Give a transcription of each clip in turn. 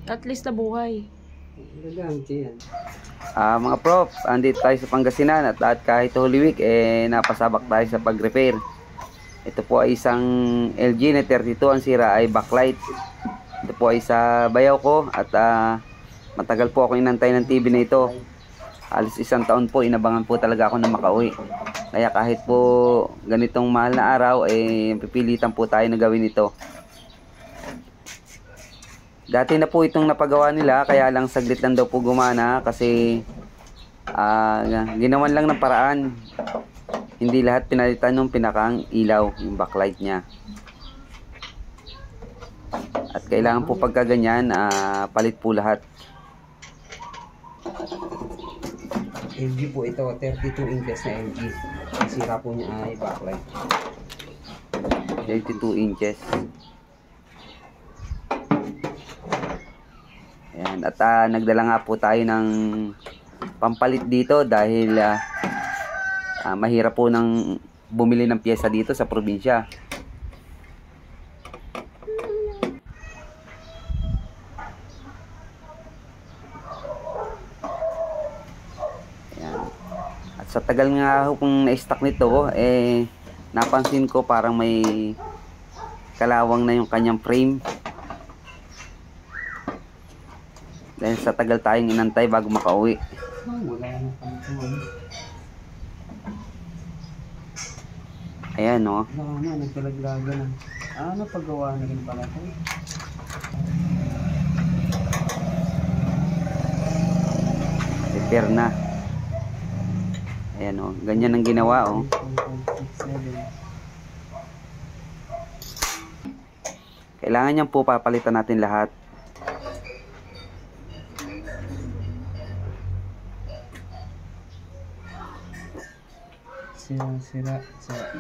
At least nabuhay. Mga prof, andito tayo sa Pangasinan at kahit Holy Week, napasabak tayo sa pag-repair. Ito po ay isang LG na 32, ang sira ay backlight. Ito po ay sa bayaw ko at matagal po ako inantay ng TV na ito. Halos isang taon po, inabangan po talaga ako na makauwi. Kaya kahit po ganitong mahal na araw, pipilitan po tayo na gawin ito. Dati na po itong napagawa nila, kaya lang saglit lang daw po gumana kasi ginawan lang ng paraan. Hindi lahat pinalitan ng pinakang ilaw, yung backlight niya. At kailangan po pagka ganyan, palit po lahat. LG po ito, 32 inches na LG. Ang sira po niya ay backlight. 32 inches. Ayan, at nagdala nga po tayo ng pampalit dito dahil mahirap po nang bumili ng pyesa dito sa probinsya. Ayan. At sa tagal nga kung na-stock nito, napansin ko parang may kalawang na yung kanyang frame. Dahil sa tagal tayong inantay bago makauwi. Ayan, no? Wala na, nagtalaglaga na. Napagawa na rin pala ito. Repair na. Ayan, no? Ganyan ang ginawa, oh. Kailangan niyang po papalitan natin lahat. Sira.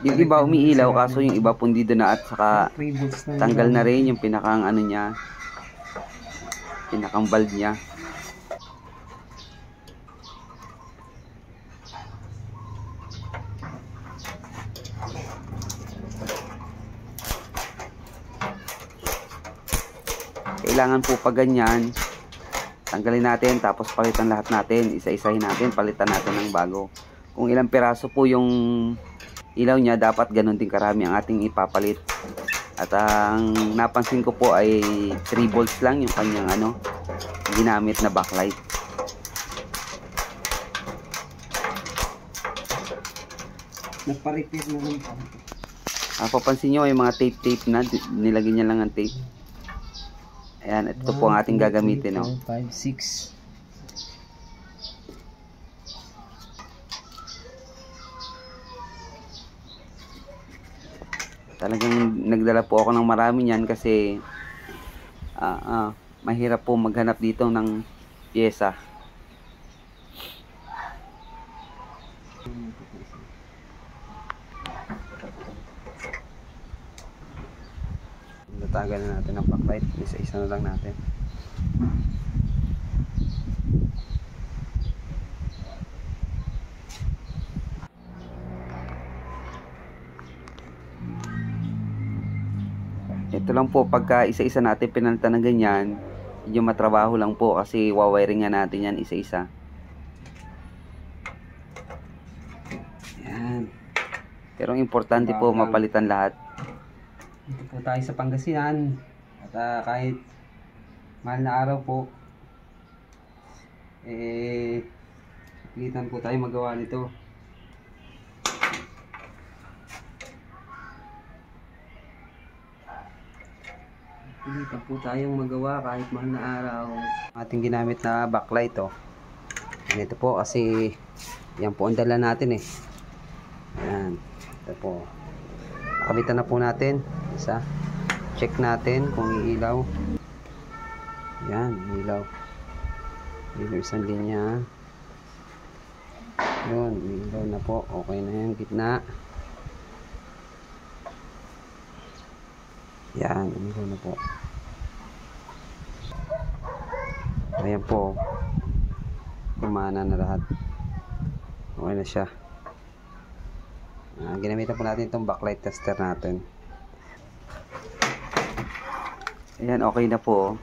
Yung iba umiilaw kaso yung iba pundido na at saka tanggal na rin yung pinakang ano niya, pinakang bulb niya. Kailangan po pag ganyan tanggalin natin tapos palitan lahat natin, isa-isahin natin, palitan natin ng bago. Kung ilang piraso po yung ilaw niya, dapat ganun din karami ang ating ipapalit. At ang napansin ko po ay 3 volts lang yung kanyang ginamit na backlight. Nagpa-repair na rin pa. Papansin nyo yung mga tape na nilagyan niya lang ng tape. Ayan, ito po ang ating gagamitin. 1, 2, 3, 4, 5, 6. Talagang nagdala po ako ng marami niyan kasi mahirap po maghanap dito ng pyesa. Tatagal na natin ang backlight, isa-isa na lang natin. Ito lang po, pagka isa-isa natin pinalitan ng ganyan, medyo matrabaho lang po kasi wawiring nga natin yan isa-isa. Yan. Pero ang importante po mapalitan lahat. Dito po tayo sa Pangasinan. At kahit mahal na araw po, pilitan po tayo magawa nito. Pilitan po tayong magawa kahit mahal na araw. Ating ginamit na backlight, oh. Ito po kasi yan po ang dala natin, Yan. Ito po. Nakabitan na po natin. Isa. Check natin kung iilaw. Yan, ilaw. Ilaw isang linya. Yun, ilaw na po. Okay na yan, gitna. Yan, ilaw na po. Ayan po. Gumana na lahat. Okay na siya. Ginamitan po natin itong backlight tester natin. Ayan, okay na po.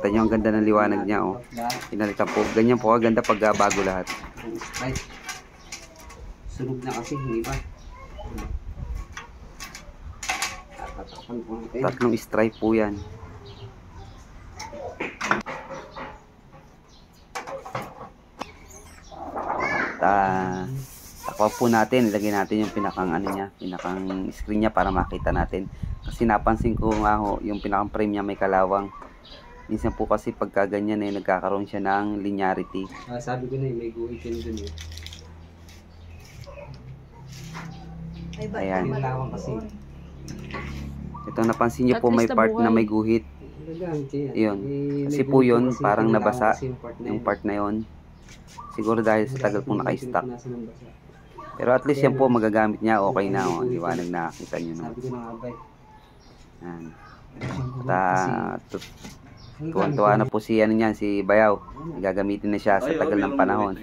Kita nyo, ang ganda ng liwanag niya, oh. Pinalitan po. Ganyan po, ganda pag bago lahat. Ang stripe. Sunog na kasi, hindi ba? Tatakpan po natin. 3 stripe po yan. Takwa po natin, ilagay natin yung pinakang ano niya, pinakang screen niya para makita natin. Kasi napansin ko nga ho, yung pinakang frame niya may kalawang. Minsan po kasi pagka ganyan eh, nagkakaroon siya ng linearity. Sabi ko na may guhit yun dun eh. Ay, ba't Ayan. naman Lawang kasi. Ito napansin niyo At po may least part na nabuhay. may guhit. Gagamit yan. Yun. Eh, Kasi may po guhit yun, kasi parang kinalawang nabasa kasi yung part na yung yun. part na yon. Siguro dahil sa tagal pong naka-stock. Pinupunasan ng basa. Pero at least yan po magagamit niya, okay na oh. Liwanag na kita niyo no. Sabi ko na nga ba eh. Yan. Kasi Tuwan-tuwa na po si ano niyan, si Bayaw. Gagamitin na siya sa tagal ng panahon.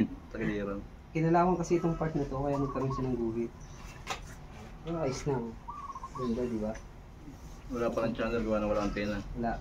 kinalawang kasi itong part na to kaya nagkaroon siya ng guhit. Ayos na. Ganda, di ba? Wala pa ng channel, gawa na wala antena. Wala.